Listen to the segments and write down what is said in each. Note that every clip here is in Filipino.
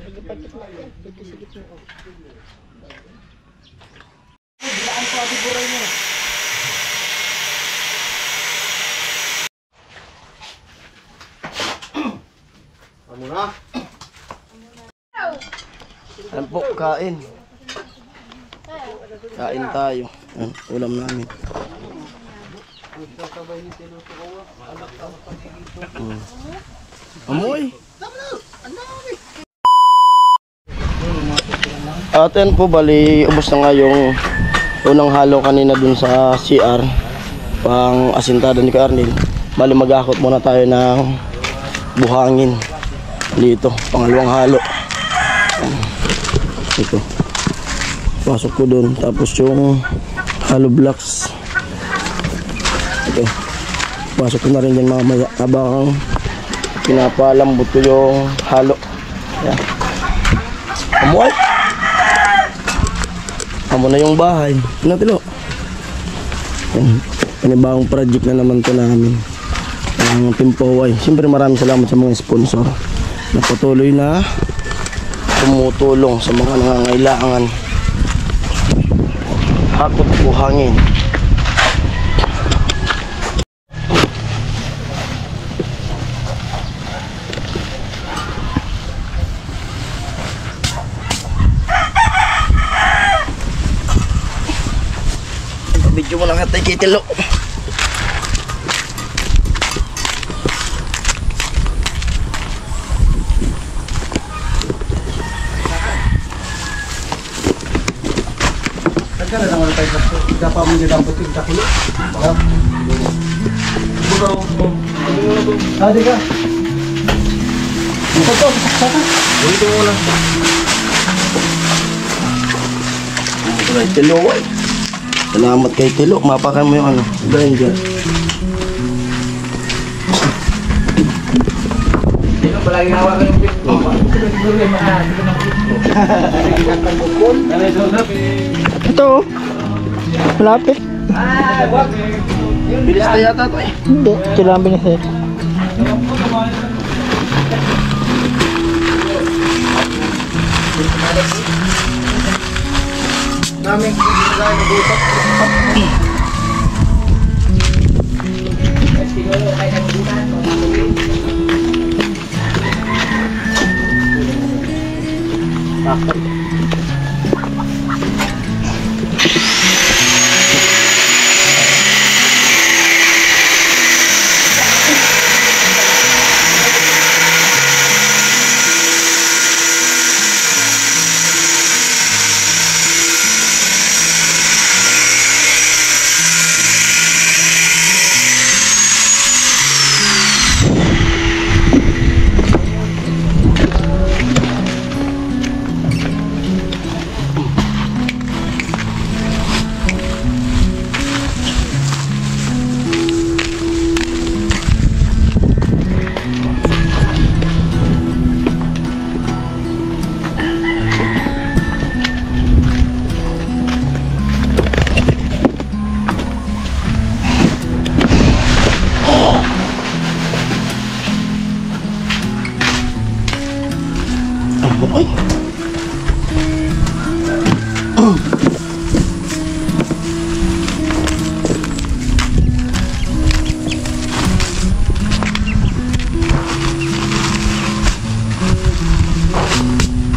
Amo na. Ayan po, kain. Kain tayo. Ayan, ulam namin. Amoy. At yan po, bali, ubos na nga yung unang halo kanina dun sa CR. Pang asintada ni Arnel. Bali, mag-akot muna tayo ng buhangin. Dito, pangalawang halo. Ito. Pasok ko dun. Tapos yung hollow blocks. Ito. Pasok ko na rin dyan mamaya. Habang pinapalambot ko yung halo. Ayan. Amoy! Amo na yung bahay. Ano tilo? Ayan. Panibagong project na naman to namin. Ang Pimpoway. Siyempre maraming salamat sa mga sponsor na patuloy na tumutulong sa mga nangangailangan. Hakot buhangin. Video mo lang hatay kay Tilo. Kada naman tayo sa dapat mo din dapat kita kulo. Adi ka. Ito. Dito mo lang. Kay Tilo. Salamat kay Tilo. Mapakan mo yung ano. Blender. Tilo palagi hawakan yung pito. Ito. Malapit. Bilis na yata ito eh. Hindi, ito lang bilis eh. Namin kita nag-usap. Ay.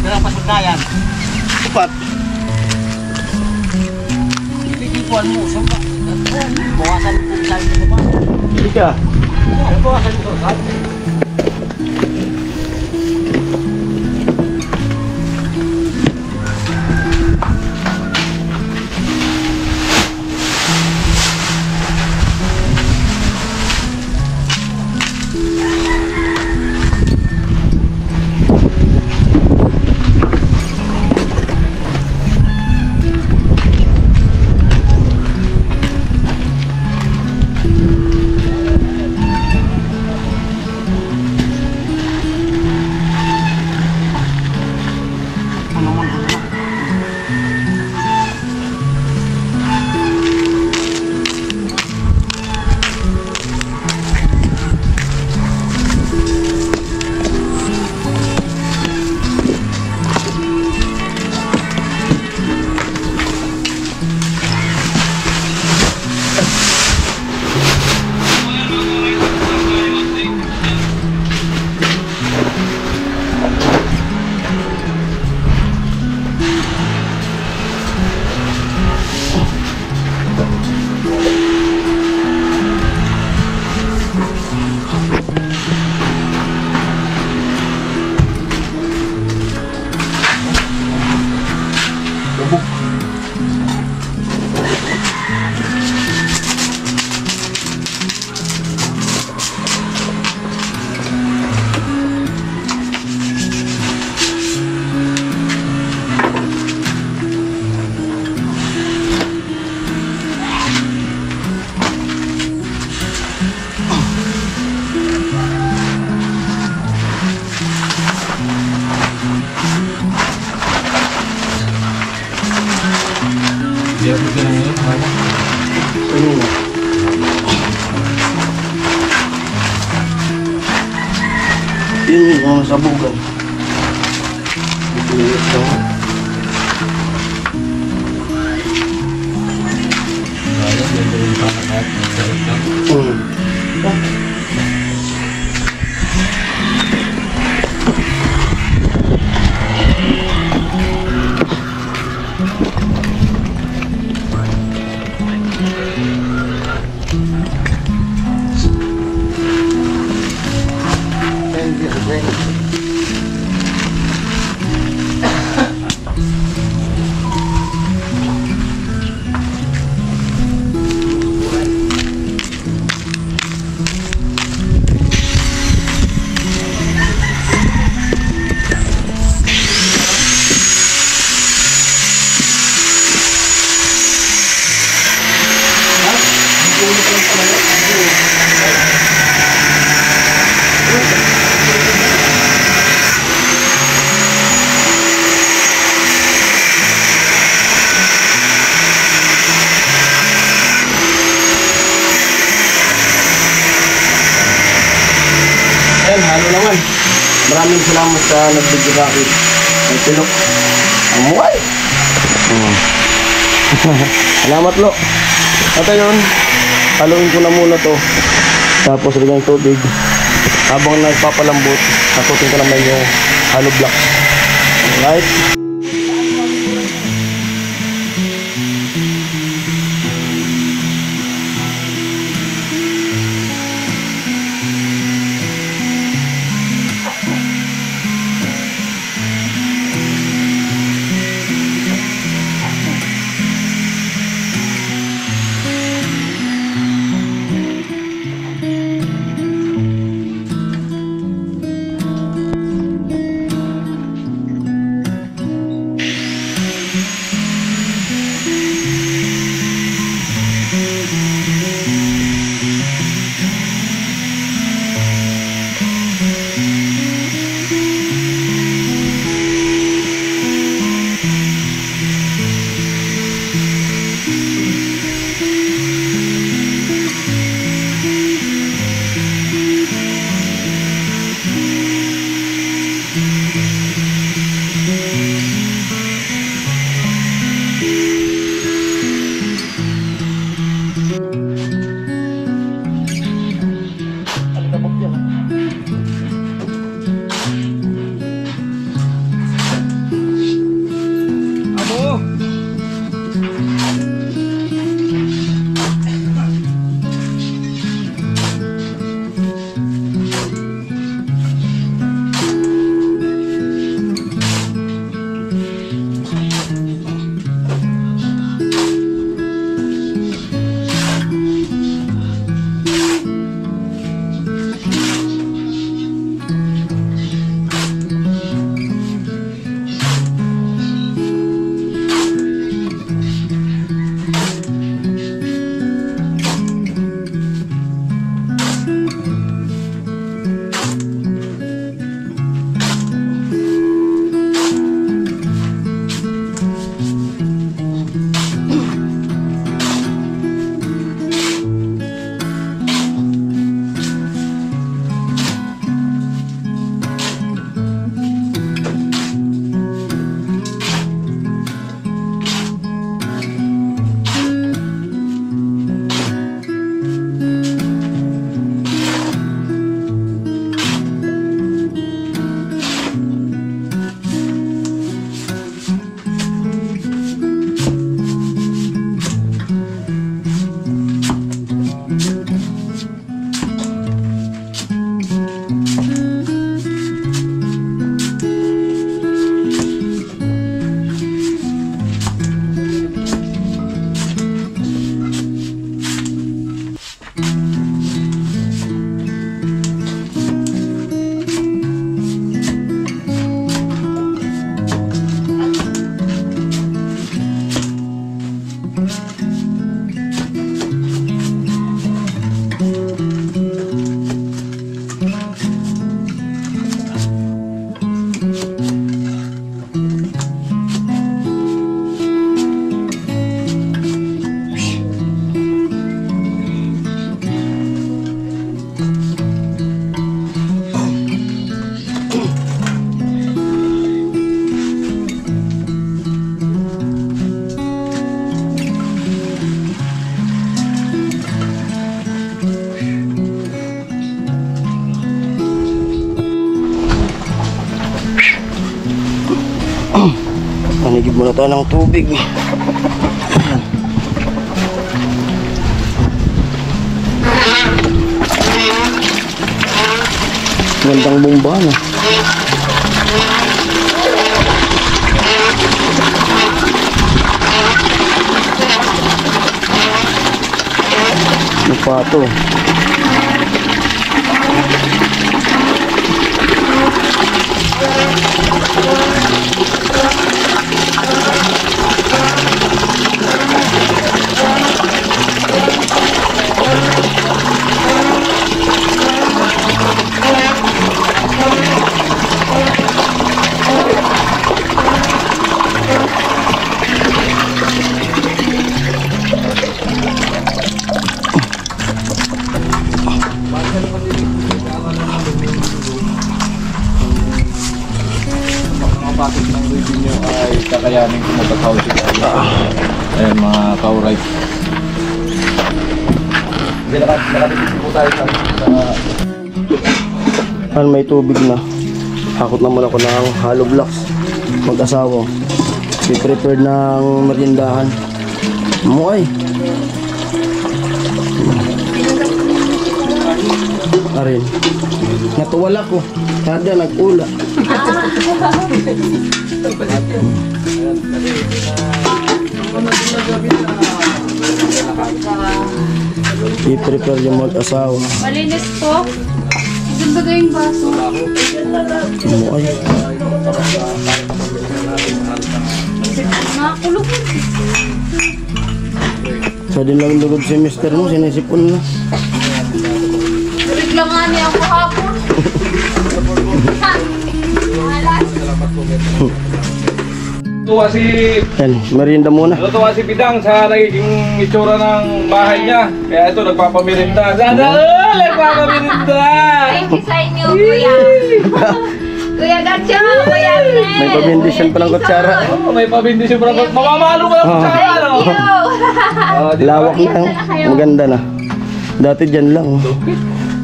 Kaya pasok na yan. Upat. Ipuan mo, sumpa. Bawasan po sa ito ba? Hindi ka. Bawasan ito, sabi. Kanina. Yun yung sabugan. Ito lang. Ayan, halo naman. Maraming salamat sa nagbigay sa akin. Ang silok. Ang muway. Salamat, Lo. At ayun, haluin ko na muna to. Tapos lagyan ng tubig. Habang nagpapalambot, takutin ko naman yung hollow blocks. Alright? Give muna tayo ng tubig. Ayan. Gandang bomba na. Ano pa ito? Bakit ng review nyo ay kakayanin kung magkakausip kayo. Ayan mga kauray. Nakatipid po tayo sa May tubig na. Hakot naman ako ng hollow blocks. Mag-asawa. I-prepare ng merindahan. Muay. Arin. Natuwala ko. Kada nag-ula. I-prepare yung mag-asawa. Malinis po. Ganda ba yung baso? Muay. Nakakulog. Sa din lang lugod si mister mo, sinisipon na. Biglang nga niya ako hapon. Tuwa si... Yan, merienda muna. Tuwa si Bidang sa nagiging itsura ng bahay niya. Kaya ito, nagpapamirinda. Sana all! Nagpapamirinda! Thank you sa inyo, kuya. Kuya Gacho, kuya Ren. May pabindisyon pa ng kutsara. Oh, may pabindisyon pa lang. Mamamalo ko lang sa kaya, no? Thank you. Lawak na. Maganda na. Dati dyan lang.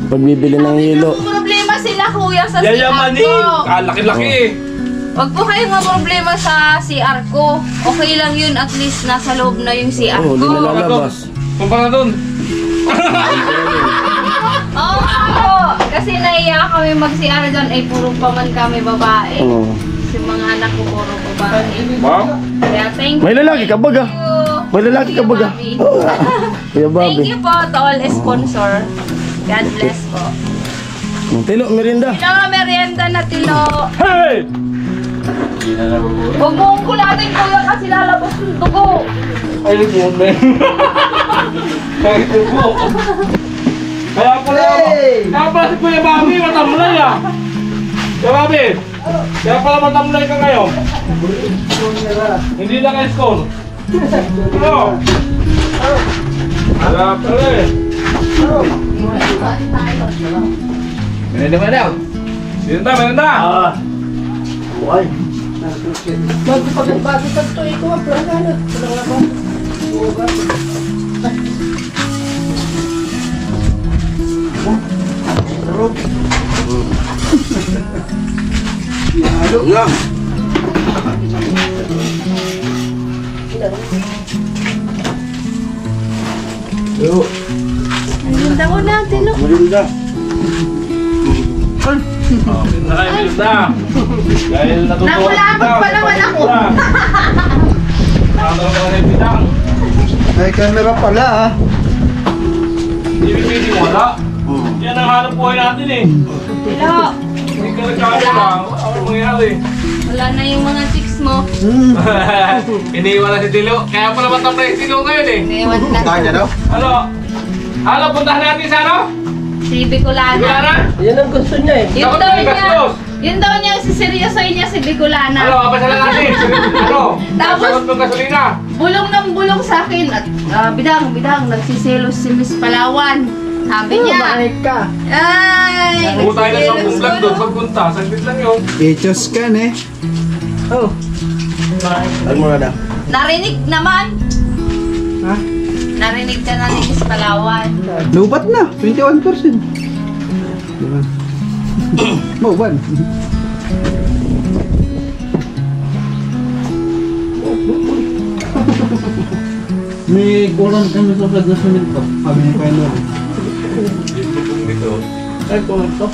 Pagbibili ng hilo. Problema sila kuya sa CR Yayamanin! ko. Laki-laki eh. Wag po kayong problema sa CR ko. Okay lang yun, at least nasa loob na yung CR Oo, di ko. na lalabas. Kumpara doon. Oo ako. Kasi naiya kami mag-CR dyan, ay puro pa man kami babae. Oo. Yung mga anak ko puro babae. Wow. Kaya thank you. May lalaki ka baga. May lalaki ka baga. Oo nga. Kuya Thank Bobby. you po to all sponsor. God bless po. Tilo, merienda. Tilo, merienda na tilo. Hey! Hindi na nabubura. Huwag mo kong kulatin kuya kasi lalabas yung dugo. Ay, nagbuhon na yun. Ay, dugo. Kaya pala si Kuya Bobby, matamlay ah. Kuya Bobby, kaya pala matamlay ka ngayon. Hindi na ka-score. Ano? Kaya pala eh. Merenda ba daw? Merenda! Muay. Nga. Yo, Merienda ko na, tilo. merienda. Merenda kayo, merenda. Dahil natutuwa Nakulakot pa naman ako. Nakatawa ka kayo, Bidang. May camera pala ah. Hindi pwedeng wala. Yan ang hanap buhay natin eh. Tilo. Hindi ka nagkakala. Ano mangyari? Wala na yung mga chicks mo. Iniiwan na si Tilo. Kaya pala matamlay si Tilo ngayon eh. Ngayon na. Kanya daw. Ano? Ano, puntahan natin sa ano? Si Bicolana. Bicolana? Yan ang gusto niya eh. Yun Dapat daw may niya. gastos. Yun daw niya, siseryosoy niya si Bicolana. Ano, kapasalan natin. Ano? Tapos- Sagot ng gasolina. Bulong ng bulong sa akin at bidang, nagsiselos si Miss Palawan. Sabi niya. Mahit ka. Ay, Kung tayo na sa nagsiselos vlog doon, ko. pagpunta, saglit lang yun. Echos ka eh. Oh. Ay mo na daw. Narinig naman. Ha? Narinig ka na ni Miss Palawan. Lubat na. 21%. Diba? Mauban. May kulang kami sa pagkasimento. Kami ni Paolo. Ay, kulang to.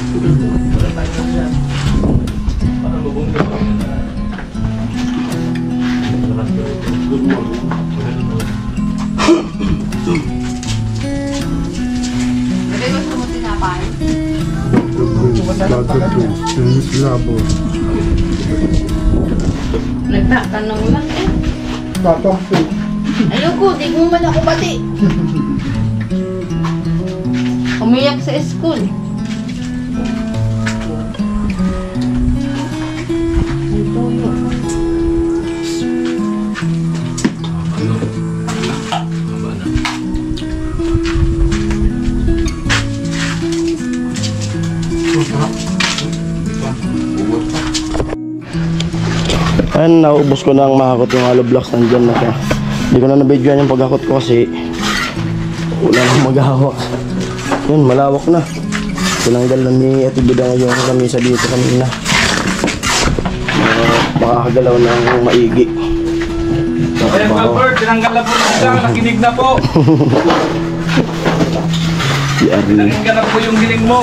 Sabi ko sa mga tinapay. Labo. Nagtatanong lang eh. Tatampo. Ayoko, di mo man ako pati. Umiyak sa school. Ay, tuyo. Ayun, naubos ko na ang mahakot yung hollow blocks. Nandyan na siya. Hindi ko na nabidyoan yung paghakot ko kasi wala nang maghahawak. Yun, malawak na. Tinanggal na ni Ate Bidang yung lamisa dito kanina. Makakagalaw ng maigi. Ayan, Albert, tinanggal na po siya, nakinig na po. Si Arnie. Nakinig na po yung hiling mo.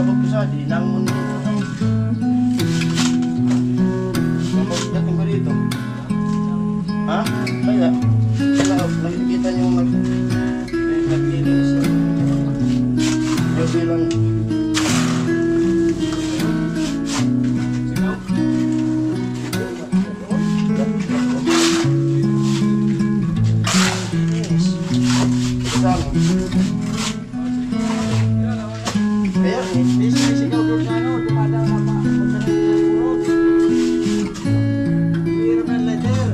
Pagkabog ko sa di nang muna ito tayo. Dating ko dito. Ha? Kaya? Nakikita niyo naglilinis. Yung bilang kaya ikaw doon na dumadaan na pa hirap ang letter.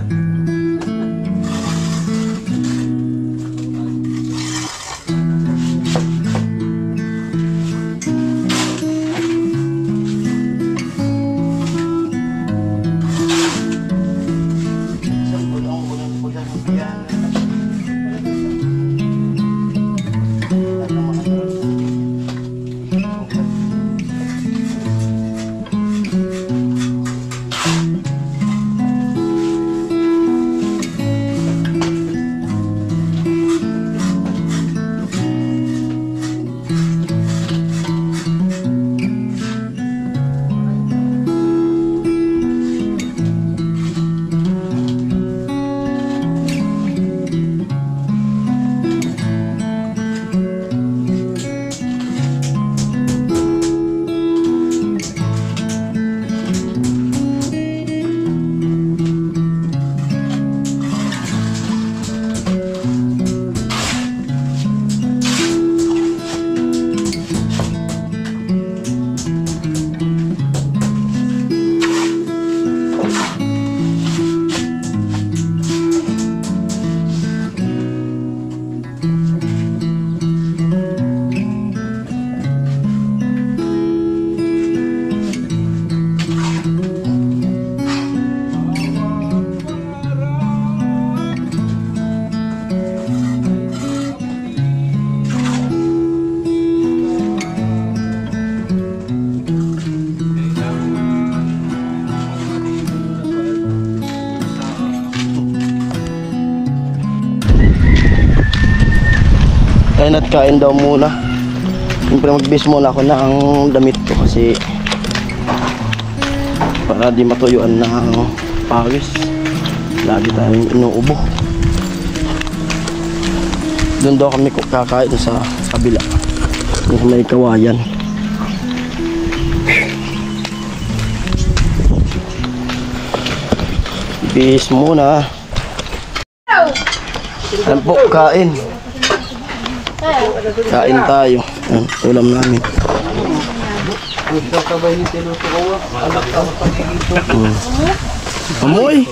Kain at kain daw muna. Siyempre magbis muna ako ng damit ko kasi para di matuyuan ng pawis. Lagi tayong inuubo. Doon daw kami kakain sa kabila. Yung may kawayan. Bis muna. Yan po, kain. Kain tayo. Yan, ulam namin. Amoy!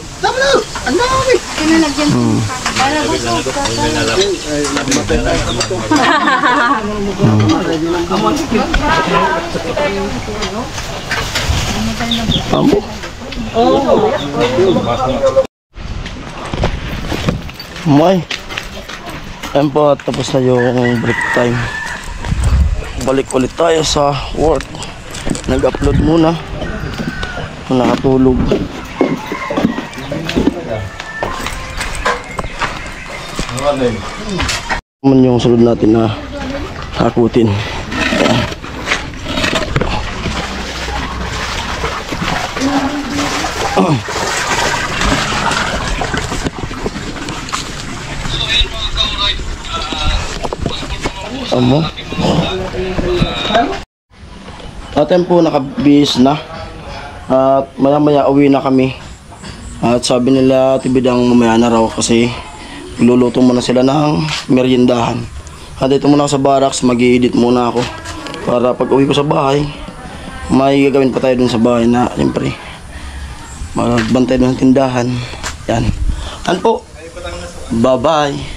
Amo? Amoy! Ayan po, tapos na yung break time. Balik ulit tayo sa work. Nag-upload muna. Nakatulog. Naman yung sunod natin na hakutin. Amo. Atin po nakabihis na. At maya uwi na kami. At sabi nila tibidang mamaya na raw kasi iluluto muna sila ng meriendahan. At dito muna ako sa barracks, mag-i-edit muna ako para pag uwi ko sa bahay may gagawin pa tayo dun sa bahay na siyempre magbantay dun ng tindahan. Yan. Yan po. Bye bye.